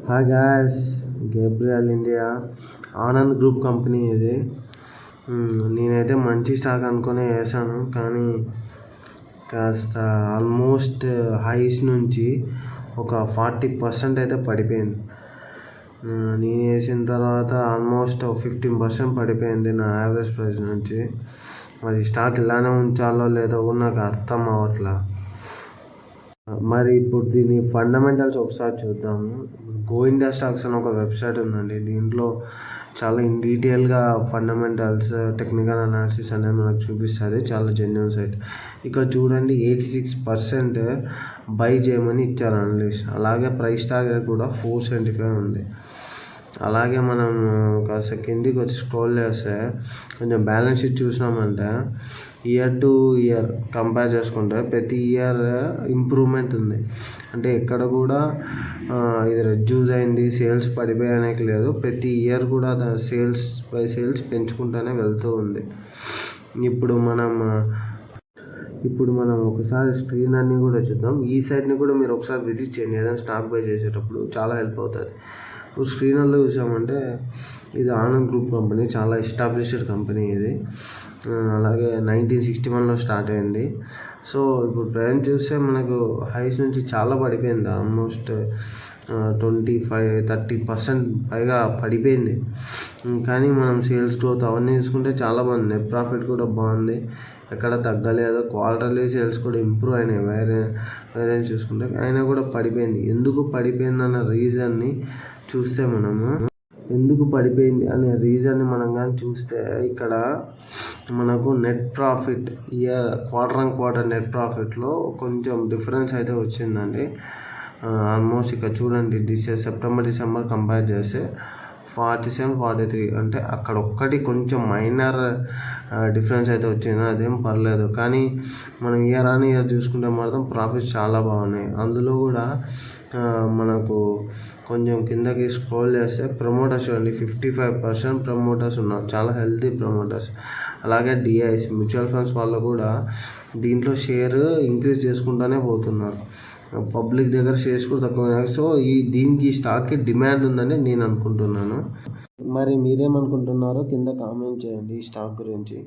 Hi guys, Gabriel India Anand group company ఇది. నేనైతే మంచి స్టాక్ అనుకునే వేసాను, కానీ కాస్త ఆల్మోస్ట్ హైస్ నుంచి ఒక 40% అయితే పడిపోయింది. నేను వేసిన తర్వాత ఆల్మోస్ట్ 15% పడిపోయింది నా యావరేజ్ ప్రైస్ నుంచి. మరి స్టాక్ ఇలానే ఉంచాలో లేదో కూడా నాకు అర్థం అవ్వట్లా. మరి ఇప్పుడు దీని ఫండమెంటల్స్ ఒకసారి చూద్దాము. గో ఇండియా స్టాక్స్ అని ఒక వెబ్సైట్ ఉందండి. దీంట్లో చాలా ఇన్ డీటెయిల్గా ఫండమెంటల్స్, టెక్నికల్ అనాలిసిస్ అనేది మనకు చూపిస్తుంది. చాలా జెన్యున్ సైట్. ఇక్కడ చూడండి, 86% బై చేయమని ఇచ్చారు అనలిస్ట్. అలాగే ప్రైస్ టార్గెట్ కూడా 475 ఉంది. అలాగే మనం కాస్త కిందికి వచ్చి స్క్రోల్ చేస్తే కొంచెం బ్యాలెన్స్ షీట్ చూసినామంటే ఇయర్ టు ఇయర్ కంపేర్ చేసుకుంటే ప్రతి ఇయర్ ఇంప్రూవ్మెంట్ ఉంది. అంటే ఎక్కడ కూడా ఇది రెడ్యూస్ అయింది, సేల్స్ పడిపోయానికి లేదు. ప్రతి ఇయర్ కూడా సేల్స్ బై సేల్స్ పెంచుకుంటూనే వెళ్తూ ఉంది. ఇప్పుడు మనం ఒకసారి స్క్రీన్ అన్నీ కూడా చూద్దాం. ఈ సైట్ని కూడా మీరు ఒకసారి విజిట్ చేయండి ఏదైనా స్టాక్ బై చేసేటప్పుడు, చాలా హెల్ప్ అవుతుంది. ఇప్పుడు స్క్రీన్లో చూసామంటే ఇది ఆనంద్ గ్రూప్ కంపెనీ, చాలా ఎస్టాబ్లిష్డ్ కంపెనీ ఇది. అలాగే 1961లో స్టార్ట్ అయింది. సో ఇప్పుడు ప్రజెంట్ చూస్తే మనకు హైస్ నుంచి చాలా పడిపోయింది. ఆల్మోస్ట్ 25-30% పైగా పడిపోయింది. కానీ మనం సేల్స్ గ్రోత్ అవన్నీ చూసుకుంటే చాలా బాగుంది. నెట్ ప్రాఫిట్ కూడా బాగుంది, ఎక్కడ తగ్గలేదు. క్వార్టర్లీ సేల్స్ కూడా ఇంప్రూవ్ అయినాయి వేరే చూసుకుంటే. అయినా కూడా పడిపోయింది. ఎందుకు పడిపోయింది అన్న రీజన్ని చూస్తే ఎందుకు పడిపోయింది అనే రీజన్ని మనం కానీ చూస్తే ఇక్కడ మనకు నెట్ ప్రాఫిట్ క్వార్టర్ నెట్ ప్రాఫిట్లో కొంచెం డిఫరెన్స్ అయితే వచ్చిందండి. ఆల్మోస్ట్ ఇక్కడ చూడండి, సెప్టెంబర్ కంపేర్ చేస్తే 47-43, అంటే అక్కడ ఒక్కటి కొంచెం మైనర్ డిఫరెన్స్ అయితే వచ్చింది. అదేం పర్లేదు. కానీ మనం ఇయర్ ఆన్ ఇయర్ చూసుకుంటే మాత్రం ప్రాఫిట్స్ చాలా బాగున్నాయి. అందులో కూడా మనకు కొంచెం కిందకి స్క్రోల్ చేస్తే ప్రమోటర్స్ చూడండి, 55% ప్రమోటర్స్ ఉన్నారు. చాలా హెల్తీ ప్రమోటర్స్. అలాగే డిఐస్ మ్యూచువల్ ఫండ్స్ వాళ్ళు కూడా దీంట్లో షేర్ ఇంక్రీజ్ చేసుకుంటూనే పోతున్నారు. పబ్లిక్ దగ్గర షేర్స్ కూడా తక్కువ. సో దీనికి స్టాక్కి డిమాండ్ ఉందని నేను అనుకుంటున్నాను. మరి మీరేమనుకుంటున్నారో కింద కామెంట్ చేయండి ఈ స్టాక్ గురించి.